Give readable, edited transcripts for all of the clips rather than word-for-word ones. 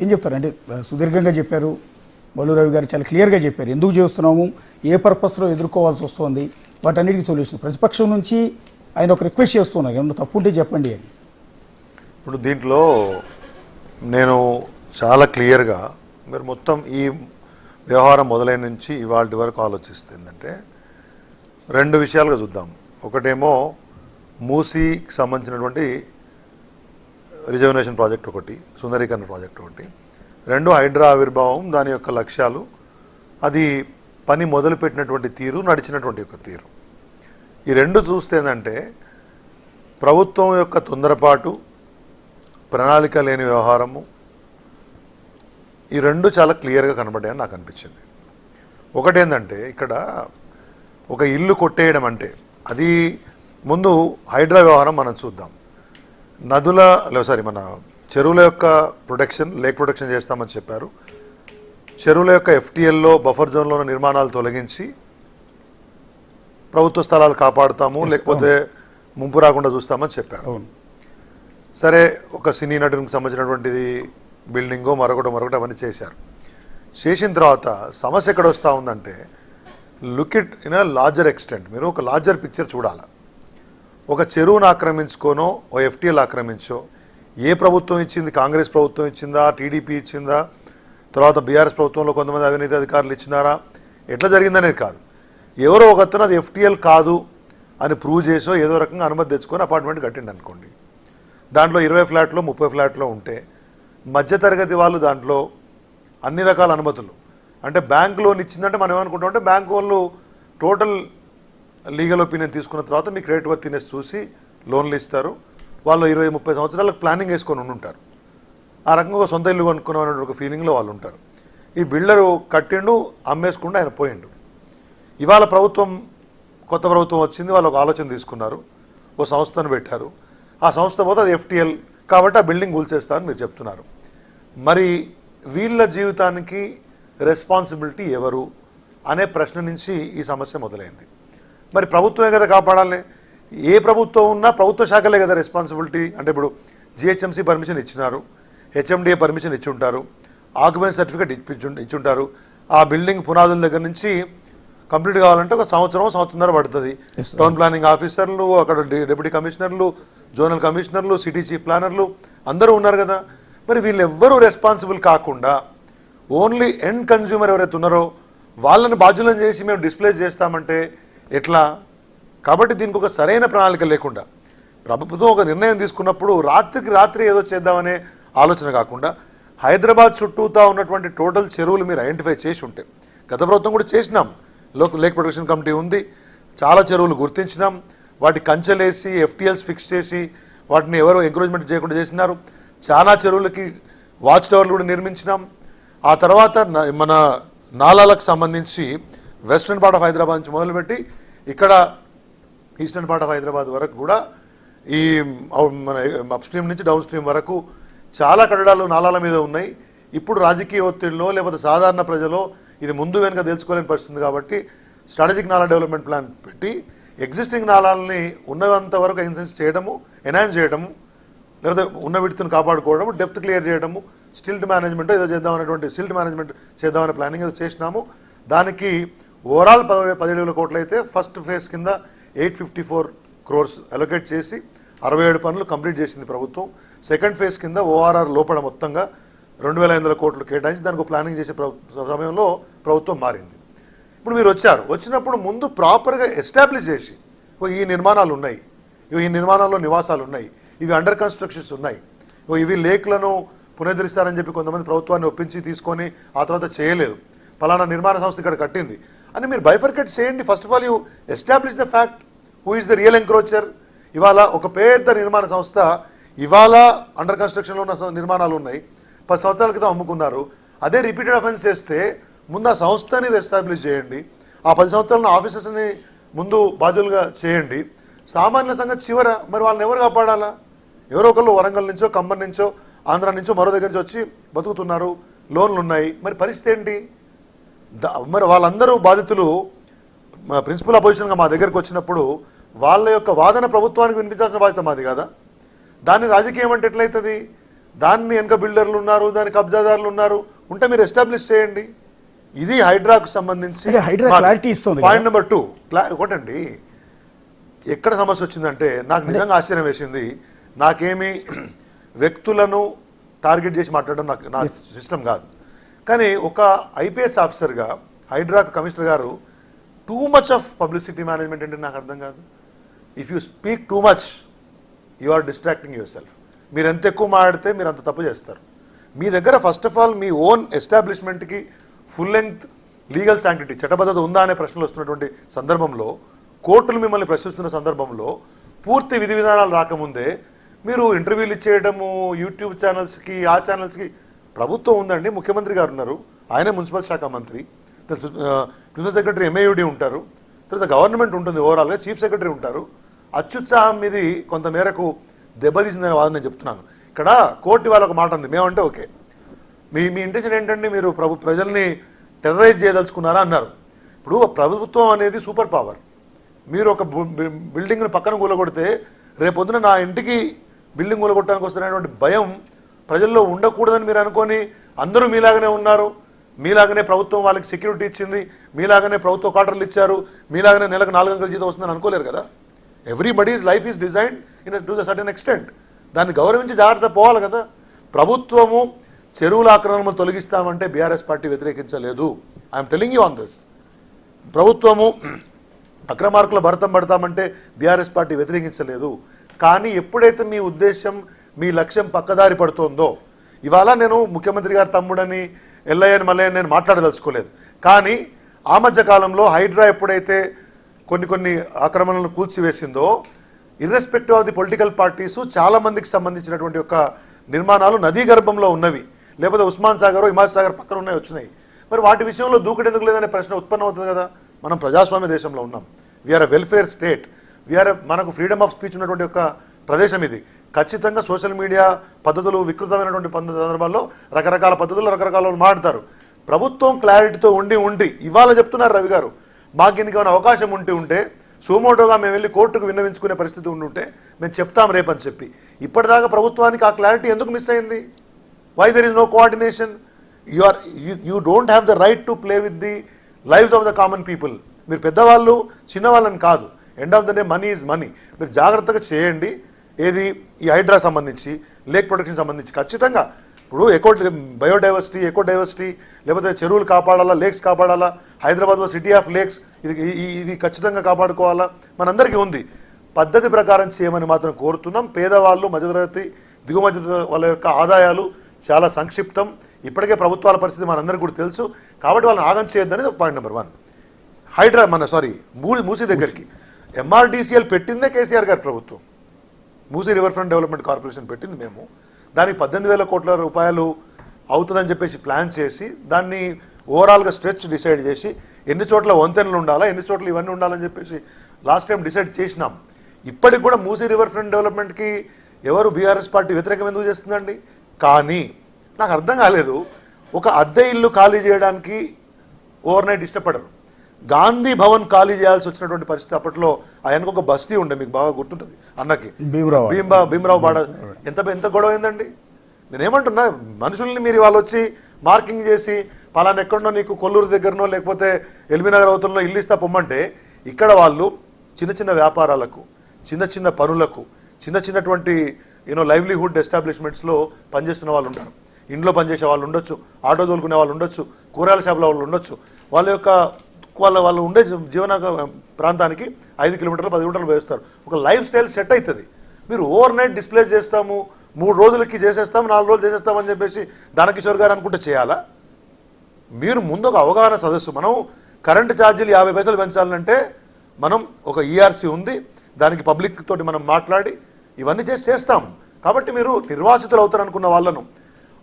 ఏం చెప్తారంటే సుదీర్ఘంగా చెప్పారు, మల్లు రవి గారు చాలా క్లియర్గా చెప్పారు ఎందుకు చేస్తున్నాము, ఏ పర్పస్లో ఎదుర్కోవాల్సి వస్తుంది, వాటన్నిటికీ సొల్యూషన్. ప్రతిపక్షం నుంచి ఆయన ఒక రిక్వెస్ట్ చేస్తున్నారు, ఏమన్నా తప్పు ఉంటే చెప్పండి అని. ఇప్పుడు దీంట్లో నేను చాలా క్లియర్గా మీరు మొత్తం ఈ వ్యవహారం మొదలైన నుంచి ఇవాళ వరకు ఆలోచిస్తుందంటే రెండు విషయాలుగా చూద్దాం. ఒకటేమో మూసీకి సంబంధించినటువంటి రిజర్వేషన్ ప్రాజెక్ట్ ఒకటి, సుందరీకరణ ప్రాజెక్ట్ ఒకటి, రెండు హైడ్రా ఆవిర్భావం, దాని యొక్క లక్ష్యాలు, అది పని మొదలుపెట్టినటువంటి తీరు, నడిచినటువంటి యొక్క తీరు. ఈ రెండు చూస్తే ఏంటంటే ప్రభుత్వం యొక్క తొందరపాటు, ప్రణాళిక లేని వ్యవహారము, ఈ రెండు చాలా క్లియర్గా కనబడ్డాయని నాకు అనిపించింది. ఒకటేంటంటే ఇక్కడ ఒక ఇల్లు కొట్టేయడం అంటే అది ముందు హైడ్రా వ్యవహారం మనం చూద్దాం. మన చెరువుల యొక్క ప్రొటెక్షన్, లేక్ ప్రొటెక్షన్ చేస్తామని చెప్పారు. చెరువుల యొక్క ఎఫ్టీఎల్లో బఫర్ జోన్లో ఉన్న నిర్మాణాలు తొలగించి ప్రభుత్వ స్థలాలు కాపాడుతాము, లేకపోతే ముంపు రాకుండా చూస్తామని చెప్పారు. సరే, ఒక సినీ నటునికి సంబంధించినటువంటిది బిల్డింగో మరొకటి అవన్నీ చేశారు. చేసిన తర్వాత సమస్య ఎక్కడ వస్తూ ఉందంటే look it in a larger extent. మీరు ఒక లార్జర్ పిక్చర్ చూడాలి. ఒక చెరువును ఆక్రమించుకోనో, ఓ ఎఫ్టీఎల్ ఆక్రమించో, ఏ ప్రభుత్వం ఇచ్చింది, కాంగ్రెస్ ప్రభుత్వం ఇచ్చిందా, టీడీపీ ఇచ్చిందా, తర్వాత బీఆర్ఎస్ ప్రభుత్వంలో కొంతమంది అవినీతి అధికారులు ఇచ్చినారా, ఎట్లా జరిగిందనేది కాదు. ఎవరో ఒకతను అది ఎఫ్టీఎల్ కాదు అని ప్రూవ్ చేసో ఏదో రకంగా అనుమతి తెచ్చుకొని అపార్ట్మెంట్ కట్టిండి అనుకోండి. దాంట్లో 20 ఫ్లాట్లో 30 ఫ్లాట్లో ఉంటే మధ్యతరగతి వాళ్ళు దాంట్లో అన్ని రకాల అనుమతులు, అంటే బ్యాంక్ లోన్ ఇచ్చిందంటే మనం ఏమనుకుంటామంటే బ్యాంక్ వాళ్ళు టోటల్ లీగల్ ఒపీనియన్ తీసుకున్న తర్వాత మీ క్రెడిట్ వర్తినెస్ చూసి లోన్లు ఇస్తారు. వాళ్ళు 20-30 సంవత్సరాలకు ప్లానింగ్ వేసుకొని ఉంటారు. ఆ రకంగా సొంత ఇల్లు కొనుక్కున్న ఒక ఫీలింగ్లో వాళ్ళు ఉంటారు. ఈ బిల్డరు కట్టిండు, అమ్మేసుకుంటూ ఆయన పోయిండు. ఇవాళ కొత్త ప్రభుత్వం వచ్చింది, వాళ్ళు ఒక ఆలోచన తీసుకున్నారు, ఓ సంస్థను పెట్టారు. ఆ సంస్థ పోతే అది ఎఫ్టీఎల్ కాబట్టి ఆ బిల్డింగ్ కూల్చేస్తారని మీరు చెప్తున్నారు. మరి వీళ్ళ జీవితానికి రెస్పాన్సిబిలిటీ ఎవరు అనే ప్రశ్న నుంచి ఈ సమస్య మొదలైంది. మరి ప్రభుత్వమే కదా కాపాడాలి. ఏ ప్రభుత్వం ఉన్నా ప్రభుత్వ శాఖలే కదా రెస్పాన్సిబిలిటీ. అంటే ఇప్పుడు జిహెచ్ఎంసీ పర్మిషన్ ఇచ్చినారు, హెచ్ఎండిఏ పర్మిషన్ ఇచ్చుంటారు, ఆక్యుపెన్సీ సర్టిఫికేట్ ఇచ్చుంటారు. ఆ బిల్డింగ్ పునాదుల దగ్గర నుంచి కంప్లీట్ కావాలంటే ఒక సంవత్సరంన్నర పడుతుంది. టౌన్ ప్లానింగ్ ఆఫీసర్లు, అక్కడ డిప్యూటీ కమిషనర్లు, జోనల్ కమిషనర్లు, సిటీ చీఫ్ ప్లానర్లు అందరూ ఉన్నారు కదా. మరి వీళ్ళెవ్వరూ రెస్పాన్సిబుల్ కాకుండా ఓన్లీ ఎండ్ కన్జ్యూమర్ ఎవరైతే ఉన్నారో వాళ్ళని బాధ్యులను చేసి మేము డిస్ప్లేస్ చేస్తామంటే ఎట్లా? కాబట్టి దీనికి ఒక సరైన ప్రణాళిక లేకుండా ప్రభుత్వం ఒక నిర్ణయం తీసుకున్నప్పుడు రాత్రికి రాత్రి ఏదో చేద్దామనే ఆలోచన కాకుండా హైదరాబాద్ చుట్టూతా ఉన్నటువంటి టోటల్ చెరువులు మీరు ఐడెంటిఫై చేసి ఉంటే, గత ప్రభుత్వం కూడా చేసినాం, లేక్ ప్రొటెక్షన్ కమిటీ ఉంది, చాలా చెరువులు గుర్తించినాం, వాటి కంచెలేసి ఎఫ్టీఎల్స్ ఫిక్స్ చేసి వాటిని ఎవరు ఎంకరేజ్మెంట్ చేయకుండా చేసినారు. చాలా చెరువులకి వాచ్ టవర్లు కూడా నిర్మించినాం. ఆ తర్వాత మన నాలాలకు సంబంధించి వెస్ట్రన్ పార్ట్ ఆఫ్ హైదరాబాద్ నుంచి మొదలుపెట్టి ఇక్కడ ఈస్టర్న్ పార్ట్ ఆఫ్ హైదరాబాద్ వరకు కూడా ఈ మన అప్ స్ట్రీమ్ నుంచి డౌన్ స్ట్రీమ్ వరకు చాలా కట్టడాలు నాలాల మీద ఉన్నాయి. ఇప్పుడు రాజకీయ ఒత్తిడిలో లేకపోతే సాధారణ ప్రజలో ఇది ముందు వెనుక తెలుసుకోలేని పరిస్థితుంది. కాబట్టి స్ట్రాటజిక్ నాలా డెవలప్మెంట్ ప్లాన్ పెట్టి ఎగ్జిస్టింగ్ నాలాలని ఉన్నంత వరకు ఎన్హాన్స్ చేయడము, లేకపోతే ఉన్న విడుతును కాపాడుకోవడము, డెప్త్ క్లియర్ చేయడము, స్టిల్ట్ మేనేజ్మెంట్ ఏదో చేద్దామనేటువంటి సిల్ట్ మేనేజ్మెంట్ చేద్దామనే ప్లానింగ్ ఏదో చేసినాము. దానికి ఓవరాల్ 17,000 కోట్లు అయితే ఫస్ట్ ఫేజ్ కింద 854 crores అలొకేట్ చేసి 67 పనులు కంప్లీట్ చేసింది ప్రభుత్వం. సెకండ్ ఫేజ్ కింద ఓఆర్ఆర్ లోపల మొత్తంగా 2,500 కోట్లు కేటాయించి దానికి ప్లానింగ్ చేసే సమయంలో ప్రభుత్వం మారింది. ఇప్పుడు మీరు వచ్చినప్పుడు ముందు ప్రాపర్గా ఎస్టాబ్లిష్ చేసి ఈ నిర్మాణాలు ఉన్నాయి, ఈ నిర్మాణాల్లో నివాసాలు ఉన్నాయి, ఇవి అండర్ కన్స్ట్రక్షన్స్ ఉన్నాయి, ఇవి లేక్లను పునరుద్ధరిస్తారని చెప్పి కొంతమంది ప్రభుత్వాన్ని ఒప్పించి తీసుకొని ఆ తర్వాత చేయలేదు, ఫలానా నిర్మాణ సంస్థ ఇక్కడ కట్టింది అని మీరు బైఫర్కేట్ చేయండి. First of all you establish the fact who is the real encroacher. ఇవాళ ఒక పెద్ద నిర్మాణ సంస్థ ఇవాళ అండర్ కన్స్ట్రక్షన్లో ఉన్న నిర్మాణాలు ఉన్నాయి, 10 సంవత్సరాల క్రితం అమ్ముకున్నారు. అదే రిపీటెడ్ అఫెన్స్ చేస్తే ముందు ఆ సంస్థని ఎస్టాబ్లిష్ చేయండి, ఆ 10 సంవత్సరాల ఆఫీసర్స్ని ముందు బాధ్యులుగా చేయండి. సామాన్య సంగతి చివర మరి వాళ్ళని ఎవరు కాపాడాలా? ఎవరో ఒకళ్ళు వరంగల్ నుంచో, ఖమ్మం నుంచో, ఆంధ్ర నుంచో, మరో దగ్గర నుంచి వచ్చి బతుకుతున్నారు, లోన్లు ఉన్నాయి. మరి పరిస్థితి ఏంటి? మరి వాళ్ళందరూ బాధితులు ప్రిన్సిపల్ అపోజిషన్గా మా దగ్గరకు వచ్చినప్పుడు వాళ్ళ యొక్క వాదన ప్రభుత్వానికి వినిపించాల్సిన బాధ్యత మాది కదా. దాన్ని రాజకీయం అంటే ఎట్లయితుంది? దాన్ని వెనక బిల్డర్లు ఉన్నారు, దాని కబ్జాదారులు ఉన్నారు, ఉంటే మీరు ఎస్టాబ్లిష్ చేయండి. ఇది హైడ్రాకు సంబంధించి అంటే హైడ్రా క్లారిటీ ఇస్తుంది పాయింట్ నెంబర్ 2. ఒకటండి, ఎక్కడ సమస్య వచ్చిందంటే నాకు నిజంగా ఆశ్చర్యం వేసింది. నాకేమి వ్యక్తులను టార్గెట్ చేసి మాట్లాడడం నా సిస్టమ్ కాదు, కానీ ఒక ఐపీఎస్ ఆఫీసర్గా హైడ్రా కమిషనర్ గారు too much of publicity management అంటే నాకు అర్థం కాదు. If you speak too much you are distracting yourself. మీరు ఎంత ఎక్కువ మాట్లాడితే మీరు అంత తప్పు చేస్తారు. మీ దగ్గర ఫస్ట్ ఆఫ్ ఆల్ మీ ఓన్ ఎస్టాబ్లిష్మెంట్కి ఫుల్ లెంగ్త్ లీగల్ శాంక్టిటీ, చట్టబద్ధత ఉందా అనే ప్రశ్నలు వస్తున్నటువంటి సందర్భంలో, కోర్టులు మిమ్మల్ని ప్రశ్నిస్తున్న సందర్భంలో పూర్తి విధి విధానాలు రాకముందే మీరు ఇంటర్వ్యూలు ఇచ్చేయడము యూట్యూబ్ ఛానల్స్కి, ఆ ఛానల్స్కి. ప్రభుత్వం ఉందండి, ముఖ్యమంత్రి గారు ఉన్నారు, ఆయనే మున్సిపల్ శాఖ మంత్రి, ప్రిన్సిపల్ సెక్రటరీ ఎంఏయుడి ఉంటారు, తర్వాత గవర్నమెంట్ ఉంటుంది, ఓవరాల్గా చీఫ్ సెక్రటరీ ఉంటారు. అత్యుత్సాహం ఇది కొంత మేరకు దెబ్బతీసిందనే వాదన నేను చెప్తున్నాను. ఇక్కడ కోర్టు వాళ్ళ ఒక మాట ఉంది, మేమంటే ఓకే, మీ ఇంటెన్షన్ ఏంటంటే మీరు ప్రజల్ని టెర్రరైజ్ చేయదలుచుకున్నారా అన్నారు. ఇప్పుడు ప్రభుత్వం అనేది సూపర్ పవర్. మీరు ఒక బిల్డింగ్ని పక్కన కూలగొడితే రేపొద్దున నా ఇంటికి బిల్డింగ్ కూలగొట్టడానికి వస్తున్నటువంటి భయం ప్రజల్లో ఉండకూడదని మీరు అనుకొని అందరూ మీలాగనే ఉన్నారు, మీలాగనే ప్రభుత్వం వాళ్ళకి సెక్యూరిటీ ఇచ్చింది, మీలాగనే ప్రభుత్వ క్వార్టర్లు ఇచ్చారు, మీలాగనే నెలకు 4 అంకెల జీతం వస్తుందని అనుకోలేరు కదా. Everybody's life is designed into the certain extent. దాన్ని గౌరవించి జాగ్రత్త పోవాలి కదా. ప్రభుత్వము చెరువుల ఆక్రమణను తొలగిస్తామంటే బీఆర్ఎస్ పార్టీ వ్యతిరేకించలేదు. I'm telling you on this. ప్రభుత్వము అక్రమార్కుల భరతం పడతామంటే బీఆర్ఎస్ పార్టీ వ్యతిరేకించలేదు. కానీ ఎప్పుడైతే మీ ఉద్దేశం, మీ లక్ష్యం పక్కదారి పడుతోందో, ఇవాళ నేను ముఖ్యమంత్రి గారి తమ్ముడని, ఎల్లయ్యని మల్లయ్యని నేను మాట్లాడదలుచుకోలేదు, కానీ ఆ మధ్య కాలంలో హైడ్రా ఎప్పుడైతే కొన్ని ఆక్రమణలను కూల్చివేసిందో, irrespective of the political parties చాలా మందికి సంబంధించినటువంటి ఒక నిర్మాణాలు నదీ గర్భంలో ఉన్నవి, లేకపోతే ఉస్మాన్ సాగర్, హిమాయత్ సాగర్ పక్కన ఉన్నాయి, వచ్చినాయి. మరి వాటి విషయంలో దూకుడెందుకు లేదనే ప్రశ్న ఉత్పన్నం అవుతుంది కదా. మనం ప్రజాస్వామ్య దేశంలో ఉన్నాం, వీఆర్ ఎ వెల్ఫేర్ స్టేట్, మనకు ఫ్రీడమ్ ఆఫ్ స్పీచ్ ఉన్నటువంటి ఒక ప్రదేశం ఇది. ఖచ్చితంగా సోషల్ మీడియా పద్ధతులు వికృతమైనటువంటి సందర్భాల్లో రకరకాల పద్ధతులు రకరకాల మాట్లాడతారు. ప్రభుత్వం క్లారిటీతో ఉండి ఇవాళ చెప్తున్నారు రవి గారు, మాకు దీనికి ఏమైనా అవకాశం ఉంటే సుమోటోగా మేము వెళ్ళి కోర్టుకు విన్నవించుకునే పరిస్థితి ఉంటే మేము చెప్తాం రేపని చెప్పి. ఇప్పటిదాకా ప్రభుత్వానికి ఆ క్లారిటీ ఎందుకు మిస్ అయింది? Why there is no coordination? You don't have the right to play with the lives of the common people. మీరు పెద్దవాళ్ళు చిన్నవాళ్ళని కాదు, end of the day money is money. మీరు జాగ్రత్తగా చేయండి. ఏది ఈ హైడ్రా సంబంధించి, లేక్ ప్రొటెక్షన్ సంబంధించి ఖచ్చితంగా ఇప్పుడు బయోడైవర్సిటీ, ఎకో డైవర్సిటీ, లేకపోతే చెరువులు కాపాడాలా, లేక్స్ కాపాడాలా, హైదరాబాద్ సిటీ ఆఫ్ లేక్స్, ఇది ఖచ్చితంగా కాపాడుకోవాలా, మనందరికీ ఉంది. పద్ధతి ప్రకారం చేయమని మాత్రం కోరుతున్నాం. పేదవాళ్ళు, మధ్యతరగతి, దిగుమతి వాళ్ళ యొక్క ఆదాయాలు చాలా సంక్షిప్తం. ఇప్పటికే ప్రభుత్వాల పరిస్థితి మనందరికీ కూడా తెలుసు, కాబట్టి వాళ్ళని ఆగం చేయొద్దనేది పాయింట్ నెంబర్ 1. హైడ్రా మూసీ దగ్గరికి ఎంఆర్డీసీఎల్ పెట్టిందే కేసీఆర్ గారి ప్రభుత్వం. Musi river front development corporation పెట్టింది మేము. దానికి 18,000 కోట్ల రూపాయలు అవుతుందని చెప్పేసి ప్లాన్ చేసి, దాన్ని ఓవరాల్గా స్ట్రెచ్ డిసైడ్ చేసి, ఎన్ని చోట్ల వంతెనలు ఉండాలా, ఎన్ని చోట్ల ఇవన్నీ ఉండాలని చెప్పేసి లాస్ట్ టైం డిసైడ్ చేసినాం. ఇప్పటికి కూడా మూసీ రివర్ ఫ్రంట్ డెవలప్మెంట్కి ఎవరు బీఆర్ఎస్ పార్టీ వ్యతిరేకం ఎందుకు చేస్తుందండి? కానీ నాకు అర్థం కాలేదు, ఒక అద్దె ఇల్లు ఖాళీ చేయడానికి ఓవర్ నైట్ ఇష్టపడరు. గాంధీ భవన్ ఖాళీ చేయాల్సి వచ్చినటువంటి పరిస్థితి అప్పట్లో. ఆయనకు ఒక బస్తీ ఉండే, మీకు బాగా గుర్తుంటుంది, అన్నకి భీమరావు బాడ. ఎంత గొడవ అయిందండి. నేనేమంటున్నా, మనుషుల్ని మీరు వాళ్ళు వచ్చి మార్కింగ్ చేసి పలానా ఎక్కడనో నీకు కొల్లూరు దగ్గరనో లేకపోతే ఎల్బీనగర్ అవతలలో ఇల్లు ఇస్తా పొమ్మంటే, ఇక్కడ వాళ్ళు చిన్న వ్యాపారాలకు, చిన్న పనులకు, చిన్నటువంటి లైవ్లీహుడ్ ఎస్టాబ్లిష్మెంట్స్లో పనిచేస్తున్న వాళ్ళు ఉంటారు. ఇంట్లో పనిచేసే వాళ్ళు ఉండొచ్చు, ఆటో తోలుకునే వాళ్ళు ఉండొచ్చు, కూరగాయల షాపుల వాళ్ళు ఉండొచ్చు. వాళ్ళు ఉండే జీవన ప్రాంతానికి 5 కిలోమీటర్లు 10 కిలోమీటర్లు వేస్తారు. ఒక లైఫ్ స్టైల్ సెట్ అవుతుంది. మీరు ఓవర్ నైట్ డిస్ప్లే చేస్తాము, 3 రోజులకి చేసేస్తాము, 4 రోజులు చేసేస్తామని చెప్పేసి దానకిషోర్ గారు అనుకుంటే చేయాలా? మీరు ముందు ఒక అవగాహన సదస్సు, మనం కరెంటు ఛార్జీలు 50 పైసలు పెంచాలంటే మనం ఒక ఈఆర్సీ ఉంది, దానికి పబ్లిక్ తోటి మనం మాట్లాడి ఇవన్నీ చేస్తాం. కాబట్టి మీరు నిర్వాసితులు అవుతారనుకున్న వాళ్ళను,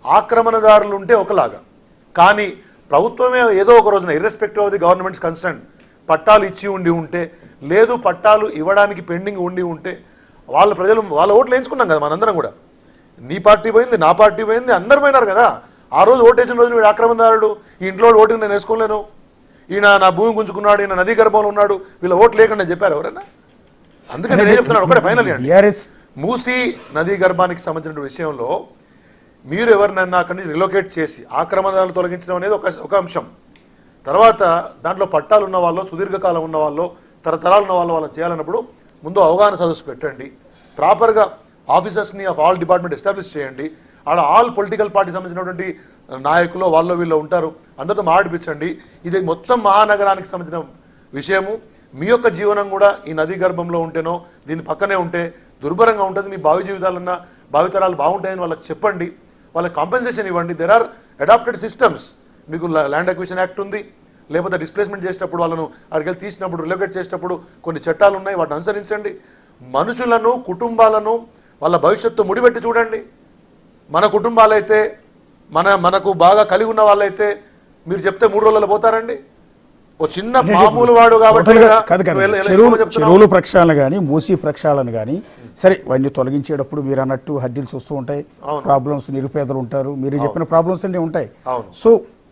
ఆక్రమణదారులు ఉంటే ఒకలాగా, కానీ ప్రభుత్వమే ఏదో ఒక రోజున irrespective of the governments concern పట్టాలు ఇచ్చి ఉంటే, లేదు పట్టాలు ఇవ్వడానికి పెండింగ్ ఉంటే, వాళ్ళ ఓట్లు వేయించుకున్నాం కదా మనందరం కూడా. నీ పార్టీ పోయింది, నా పార్టీ పోయింది, అందరు పోయినారు కదా. ఆ రోజు ఓటేసిన రోజు వీడు ఆక్రమణదారుడు, ఈ ఇంట్లో ఓటుకు నేను వేసుకోలేను, ఈయన నా భూమి గుంజుకున్నాడు, ఈయన నదీ గర్భంలో ఉన్నాడు, వీళ్ళ ఓట్లు లేకుండా చెప్పారు ఎవరైనా? అందుకని నేను చెప్తున్నాను ఒకటే ఫైనల్ అండి, మూసీ నదీ గర్భానికి సంబంధించిన విషయంలో మీరు ఎవరినైనా అక్కడి నుంచి రిలోకేట్ చేసి ఆక్రమణాలు తొలగించడం అనేది ఒక అంశం. తర్వాత దాంట్లో పట్టాలు ఉన్న వాళ్ళు, సుదీర్ఘకాలం ఉన్న వాళ్ళు, తరతరాలు ఉన్న వాళ్ళని చేయాలన్నప్పుడు ముందు అవగాహన సదస్సు పెట్టండి. ప్రాపర్గా ఆఫీసర్స్ని ఆఫ్ ఆల్ డిపార్ట్మెంట్ ఎస్టాబ్లిష్ చేయండి. ఆడ ఆల్ పొలిటికల్ పార్టీ సంబంధించినటువంటి నాయకులు వాళ్ళు వీళ్ళు ఉంటారు, అందరితో మాట్లాడిపించండి. ఇది మొత్తం మహానగరానికి సంబంధించిన విషయము. మీ యొక్క జీవనం కూడా ఈ నదీ గర్భంలో ఉంటేనో దీని పక్కనే ఉంటే దుర్భరంగా ఉంటుంది. మీ భావి జీవితాలన్నా భావితరాలు బాగుంటాయని వాళ్ళకి చెప్పండి. వాళ్ళకి కాంపెన్సేషన్ ఇవ్వండి. There are adapted systems. మీకు ల్యాండ్ అక్విజిషన్ యాక్ట్ ఉంది, లేకపోతే డిస్ప్లేస్మెంట్ చేసేటప్పుడు వాళ్ళను అక్కడికి వెళ్ళి తీసినప్పుడు రిలోకేట్ చేసేటప్పుడు కొన్ని చట్టాలు ఉన్నాయి, వాటిని అనుసరించండి. మనుషులను, కుటుంబాలను, వాళ్ళ భవిష్యత్తు ముడిపెట్టి చూడండి. మన కుటుంబాలైతే మనకు బాగా కలిగి ఉన్న వాళ్ళైతే మీరు చెప్తే 3 రోజులలో పోతారండి. ఓ చిన్న మామూలు వాడు కాబట్టి చెరువులు ప్రక్షాళన కానీ మూసీ ప్రక్షాళన కానీ సరే ఇవన్నీ తొలగించేటప్పుడు మీరు అన్నట్టు హడ్డిల్స్ వస్తూ ఉంటాయి, ప్రాబ్లమ్స్, నిరుపేదలు ఉంటారు, మీరు చెప్పిన ప్రాబ్లమ్స్ అన్నీ ఉంటాయి. సో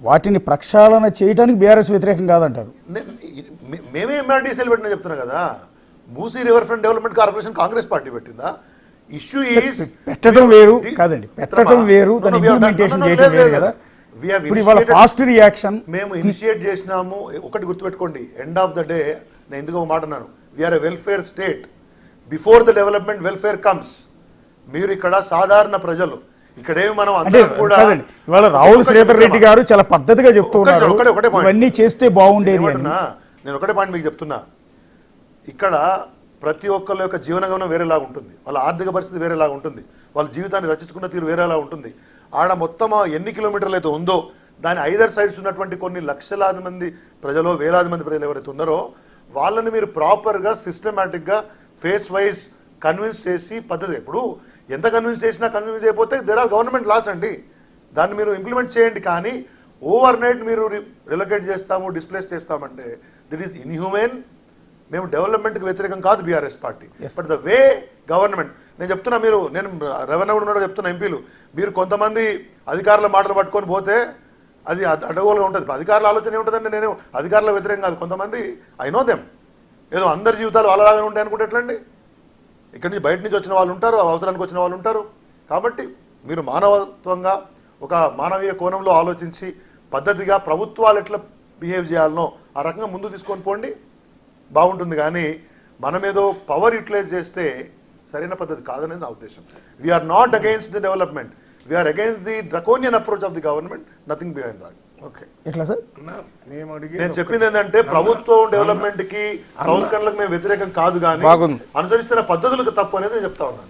వాటిని ప్రక్షాళన చేయడానికి బీఆర్ఎస్ వ్యతిరేకం కాదంటారు. మేమే ఎంఆర్డీసీలు పెట్టినా చెప్తున్నా కదా. Musi river front development corporation Congress party పెట్టిందా? ఇష్యూ ఈస్ పెట్టడం వేరు కాదండి, పెట్టడం వేరు, దాని ఇంప్లిమెంటేషన్ చేయడం వేరు కదా. ఇప్పుడు ఇవాళ ఫాస్ట్ రియాక్షన్ మేము ఇనిషియేట్ చేసినాము. ఒకటి గుర్తుపెట్టుకోండి, ఎండ్ ఆఫ్ ద డే నేను ఎందుకు ఒక మాట అన్నాను, we are a welfare state. Before the development welfare comes. మీరు ఇక్కడ సాధారణ ప్రజలు, ఇక్కడేమి మనం అందరం కూడా ఇవాళ రాహుల్ శ్రీధర్ రెడ్డి గారు చాలా పద్ధతిగా చెప్తున్నారు ఇవన్నీ చేస్తే బాగుండేది. నేను ఒకటే పాయింట్ మీకు చెప్తున్నా, ఇక్కడ ప్రతి ఒక్కళ్ళ యొక్క జీవనగమనం వేరేలాగా ఉంటుంది, వాళ్ళ ఆర్థిక పరిస్థితి వేరేలాగా ఉంటుంది, వాళ్ళ జీవితాన్ని రచించుకున్న తీరు వేరేలా ఉంటుంది. ఆడ మొత్తం ఎన్ని కిలోమీటర్లు అయితే ఉందో దాని ఐదర్ సైడ్స్ ఉన్నటువంటి కొన్ని లక్షలాది మంది ప్రజలు, వేలాది మంది ప్రజలు ఎవరైతే ఉన్నారో వాళ్ళని మీరు ప్రాపర్గా సిస్టమేటిక్గా ఫేస్ వైజ్ కన్విన్స్ చేసి పద్ధతి. ఇప్పుడు ఎంత కన్విన్స్ చేసినా కన్విన్స్ అయిపోతే దేర్ ఆర్ గవర్నమెంట్ లాస్ అండి, దాన్ని మీరు ఇంప్లిమెంట్ చేయండి. కానీ ఓవర్ నైట్ మీరు రిలొకేట్ చేస్తాము, డిస్ప్లేస్ చేస్తామంటే దిట్ ఈస్ ఇన్హ్యూమెన్. మేము డెవలప్మెంట్కి వ్యతిరేకం కాదు BRS party, but the way government. నేను చెప్తున్నా, నేను రెవెన్యూ ఉన్నాడో చెప్తున్నా, ఎంపీలు మీరు కొంతమంది అధికారుల మాటలు పట్టుకొని పోతే అది అడ్డగోలుగా ఉంటుంది. అధికారుల ఆలోచన ఏముంటుందంటే నేను అధికారుల వ్యతిరేకం కాదు, కొంతమంది ఐ నో దెమ్, ఏదో అందరి జీవితాలు అలాగానే ఉంటాయి అనుకుంటే ఎట్లండి? ఇక్కడి నుంచి బయట నుంచి వచ్చిన వాళ్ళు ఉంటారు, అవసరానికి వచ్చిన వాళ్ళు ఉంటారు. కాబట్టి మీరు మానవత్వంగా ఒక మానవీయ కోణంలో ఆలోచించి పద్ధతిగా ప్రభుత్వాలు ఎట్లా బిహేవ్ చేయాలనో ఆ రకంగా ముందు తీసుకొని పోండి, బాగుంటుంది. కానీ మనమేదో పవర్ యూటిలైజ్ చేస్తే సరైన పద్ధతి కాదనేది నా ఉద్దేశం. We are not against the development, we are against the draconian approach of the government, nothing behind that. Okay, ఎట్లా సార్? నేను చెప్పింది ఏంటంటే ప్రభుత్వం డెవలప్మెంట్ కి సంస్కరణలకు మేము వ్యతిరేకం కాదు, కానీ అనుసరిస్తున్న పద్ధతులకు తప్పు అనేది నేను చెప్తా ఉన్నాను.